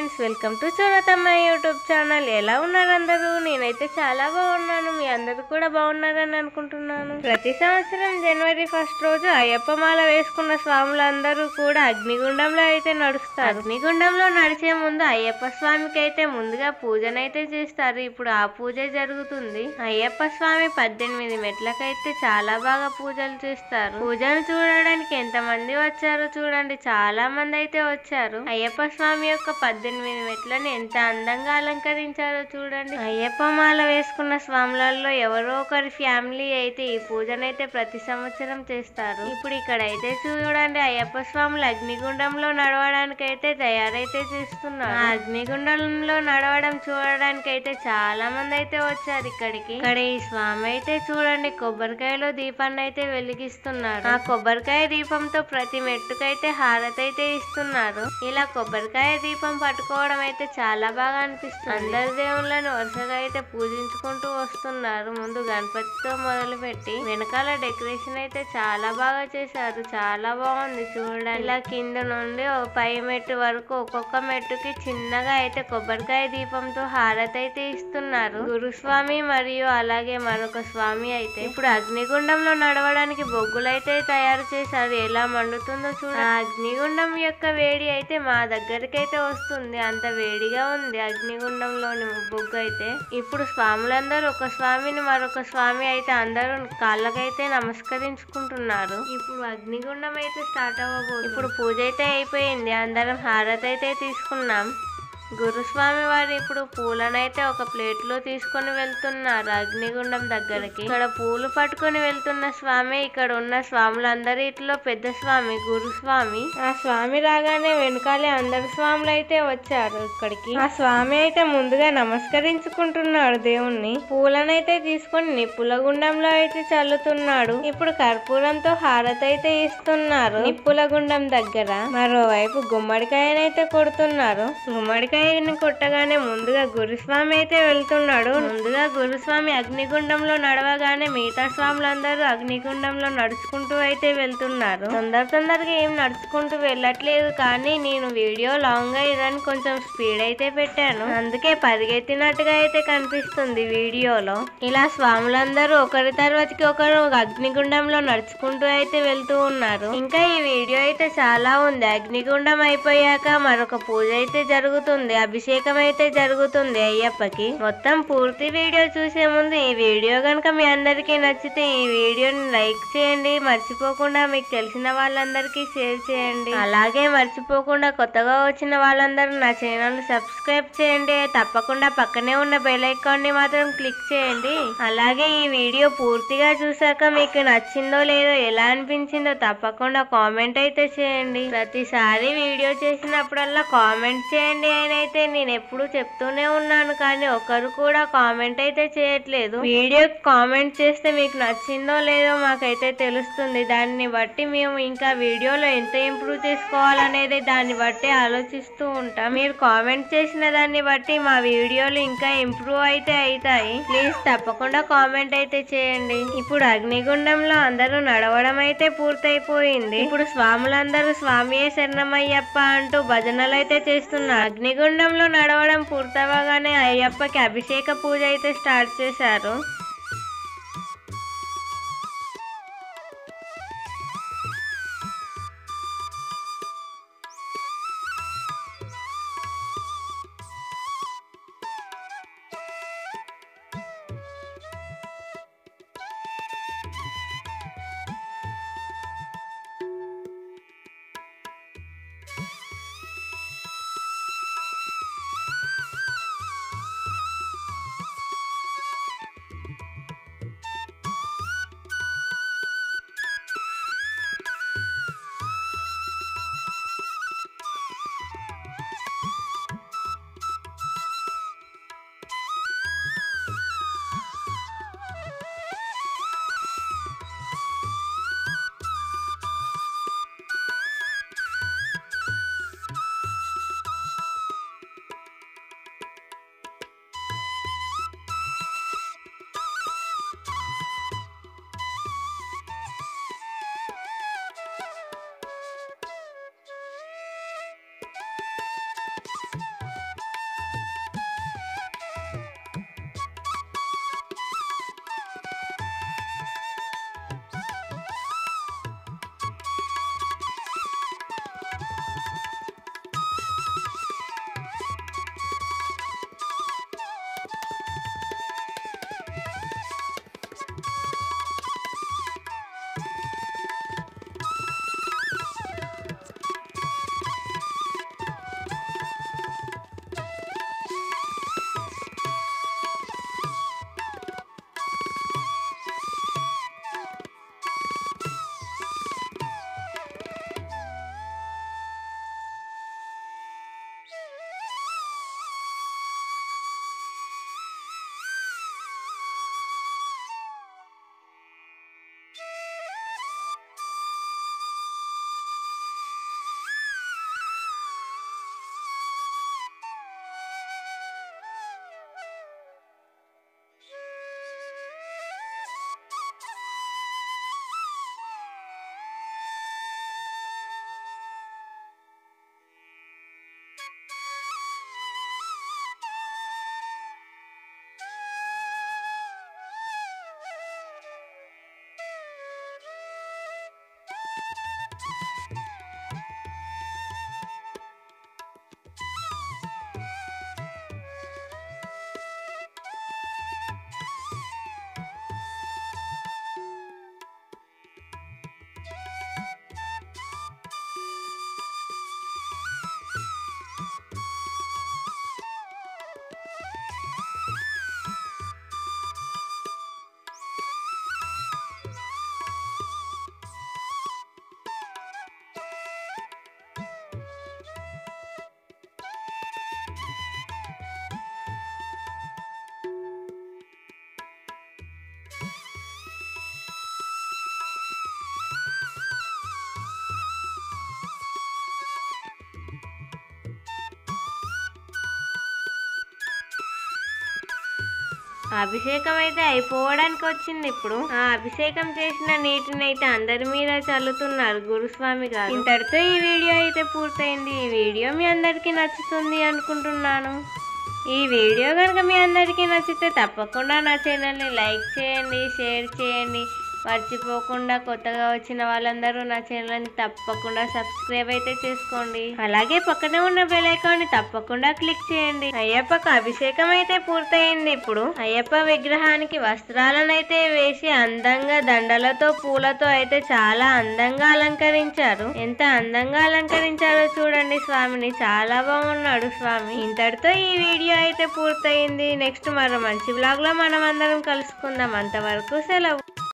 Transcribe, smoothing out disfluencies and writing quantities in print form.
Friends, welcome to Choratamma YouTube channel. ఎలా ఉన్నారు అందరూ? నేనైతే చాలా బాగున్నాను. మీ అందరూ కూడా బాగున్నారని అనుకుంటున్నాను. ప్రతి సంవత్సరం జనవరి 1 రోజు అయ్యప్ప మాల వేసుకున్న స్వాములందరూ కూడా అగ్నిగుండంలో అయితే నడుస్తారు. అగ్నిగుండంలో నడిచే ముందు అయ్యప్ప స్వామికి అయితే ముందుగా పూజనైతే చేస్తారు. ఇప్పుడు ఆ పూజ జరుగుతుంది. అయ్యప్ప స్వామి 18 మెట్లకైతే చాలా బాగా పూజలు చేస్తారు. పూజను చూడడానికి ఎంత మంది వచ్చారో చూడండి. చాలా మంది అయితే వచ్చారు. అయ్యప్ప స్వామి యొక్క 18 మెట్లను ఎంత అందంగా అలంకరించారో చూడండి. అయ్యప్ప మాల వేసుకున్న స్వాములలో ఎవరో ఒకరి ఫ్యామిలీ అయితే ఈ పూజనైతే ప్రతి సంవత్సరం చేస్తారు. ఇప్పుడు ఇక్కడ అయితే చూడండి, అయ్యప్ప స్వాములు అగ్నిగుండంలో నడవడానికి అయితే తయారైతే చేస్తున్నారు. ఆ అగ్నిగుండంలో నడవడం చూడడానికి అయితే చాలా మంది అయితే వచ్చారు ఇక్కడికి. ఇక్కడ ఈ స్వామి అయితే చూడండి, కొబ్బరికాయలో దీపాన్ని అయితే వెలిగిస్తున్నారు. ఆ కొబ్బరికాయ దీపంతో ప్రతి మెట్టుకైతే హారతి అయితే ఇస్తున్నారు. ఇలా కొబ్బరికాయ దీపం పట్టుకోవడం అయితే చాలా బాగా అనిపిస్తుంది. అందరి దేవుళ్ళను వరుసగా అయితే పూజించుకుంటూ వస్తున్నారు. ముందు గణపతితో మొదలు పెట్టి వెనకాల డెకరేషన్ అయితే చాలా బాగా చేశారు. చాలా బాగుంది చూడండి. ఇలా కింద నుండి పై మెట్టు వరకు ఒక్కొక్క మెట్టుకి చిన్నగా అయితే కొబ్బరికాయ దీపంతో హారతి అయితే ఇస్తున్నారు. గురుస్వామి మరియు అలాగే మరొక స్వామి అయితే ఇప్పుడు అగ్నిగుండంలో నడవడానికి బొగ్గులైతే తయారు చేశారు. ఎలా మండుతుందో చూడండి. ఆ అగ్నిగుండం యొక్క వేడి అయితే మా దగ్గరికి అయితే వస్తుంది. అంత వేడిగా ఉంది అగ్నిగుండంలోని బొగ్గు అయితే. ఇప్పుడు స్వాములందరూ ఒక స్వామిని మరొక స్వామి అయితే అందరూ కాళ్ళకైతే నమస్కరించుకుంటున్నారు. ఇప్పుడు అగ్నిగుండం అయితే స్టార్ట్ అవ్వబోతుంది. ఇప్పుడు పూజ అయితే అయిపోయింది. అందరం హారతి అయితే తీసుకున్నాం. గురుస్వామి వారు ఇప్పుడు పూలనైతే ఒక ప్లేట్ లో తీసుకొని వెళ్తున్నారు అగ్నిగుండం దగ్గరికి. ఇక్కడ పూలు పట్టుకొని వెళ్తున్న స్వామి ఇక్కడ ఉన్న స్వాములందరిలో పెద్ద స్వామి గురుస్వామి. ఆ స్వామి రాగానే వెనకాలే అందరు స్వాములు అయితే వచ్చారు ఇక్కడికి. ఆ స్వామి అయితే ముందుగా నమస్కరించుకుంటున్నాడు దేవుణ్ణి. పూలనైతే తీసుకొని నిప్పుల గుండంలో అయితే చల్లుతున్నాడు. ఇప్పుడు కర్పూరంతో హారతి అయితే ఇస్తున్నారు నిప్పుల గుండం దగ్గర. మరోవైపు గుమ్మడికాయనైతే కొడుతున్నారు. గుమ్మడికాయని కొట్టగానే ముందుగా గురుస్వామి అయితే వెళ్తున్నాడు. ముందుగా గురుస్వామి అగ్నిగుండంలో నడవగానే మిగతా స్వాములందరూ అగ్నిగుండంలో నడుచుకుంటూ అయితే వెళ్తున్నారు. తొందరగా ఏం నడుచుకుంటూ వెళ్ళట్లేదు, కానీ నేను వీడియో లాంగ్ గా ఇదని కొంచెం స్పీడ్ అయితే పెట్టాను. అందుకే పరిగెత్తినట్టుగా అయితే కనిపిస్తుంది వీడియోలో. ఇలా స్వాములందరూ ఒకరి తర్వాతకి ఒకరు అగ్నిగుండంలో నడుచుకుంటూ అయితే వెళ్తూ ఉన్నారు. ఇంకా ఈ వీడియో అయితే చాలా ఉంది. అగ్నిగుండం అయిపోయాక మరొక పూజ అయితే జరుగుతుంది. అభిషేకం అయితే జరుగుతుంది అయ్యప్పకి. మొత్తం పూర్తి వీడియో చూసే ముందు ఈ వీడియో కనుక మీ అందరికీ నచ్చితే ఈ వీడియోని లైక్ చేయండి. మర్చిపోకుండా మీకు తెలిసిన వాళ్ళందరికీ షేర్ చేయండి. అలాగే మర్చిపోకుండా కొత్తగా వచ్చిన వాళ్ళందరూ నా ఛానల్ సబ్స్క్రైబ్ చేయండి. తప్పకుండా పక్కనే ఉన్న బెల్ ఐకాన్ ని మాత్రం క్లిక్ చేయండి. అలాగే ఈ వీడియో పూర్తిగా చూసాక మీకు నచ్చిందో లేదో, ఎలా అనిపించిందో తప్పకుండా కామెంట్ అయితే చేయండి. ప్రతిసారి వీడియో చేసినప్పుడల్లా కామెంట్ చేయండి అయితే నేను ఎప్పుడు చెప్తూనే ఉన్నాను, కానీ ఒకరు కూడా కామెంట్ అయితే చేయట్లేదు. వీడియోకి కామెంట్ చేస్తే మీకు నచ్చిందో లేదో మాకైతే తెలుస్తుంది. దాన్ని బట్టి మేము ఇంకా వీడియోలో ఎంత ఇంప్రూవ్ చేసుకోవాలనేది దాన్ని బట్టి ఆలోచిస్తూ ఉంటాం. మీరు కామెంట్ చేసిన దాన్ని బట్టి మా వీడియోలు ఇంకా ఇంప్రూవ్ అయితే అవుతాయి. ప్లీజ్ తప్పకుండా కామెంట్ అయితే చేయండి. ఇప్పుడు అగ్నిగుండంలో అందరూ నడవడం అయితే పూర్తయిపోయింది. ఇప్పుడు స్వాములందరూ స్వామియే శరణమయ్యప్ప అంటూ భజనలు అయితే చేస్తున్నారు. అగ్నిగుండంలో నడవడం పూర్తవగానే అయ్యప్పకి అభిషేక పూజ అయితే స్టార్ట్ చేశారు. అభిషేకం అయితే అయిపోవడానికి వచ్చింది. ఇప్పుడు ఆ అభిషేకం చేసిన నీటిని అయితే అందరి మీద చల్లుతున్నారు గురుస్వామి గారు. ఇంతటితో ఈ వీడియో అయితే పూర్తయింది. ఈ వీడియో మీ అందరికీ నచ్చుతుంది అనుకుంటున్నాను. ఈ వీడియో కనుక మీ అందరికీ నచ్చితే తప్పకుండా నా ఛానల్ని లైక్ చేయండి, షేర్ చేయండి. మర్చిపోకుండా కొత్తగా వచ్చిన వాళ్ళందరూ నా ఛానల్ని తప్పకుండా సబ్స్క్రైబ్ అయితే చేసుకోండి. అలాగే పక్కనే ఉన్న బెల్ ఐకాన్ని తప్పకుండా క్లిక్ చేయండి. అయ్యప్పకు అభిషేకం అయితే పూర్తయింది. ఇప్పుడు అయ్యప్ప విగ్రహానికి వస్త్రాలను అయితే వేసి అందంగా దండలతో పూలతో అయితే చాలా అందంగా అలంకరించారు. ఎంత అందంగా అలంకరించారో చూడండి స్వామిని. చాలా బాగున్నాడు స్వామి. ఇంతటితో ఈ వీడియో అయితే పూర్తయింది. నెక్స్ట్ మరో మంచి బ్లాగ్ లో మనం అందరం కలుసుకుందాం. అంతవరకు సెలవు.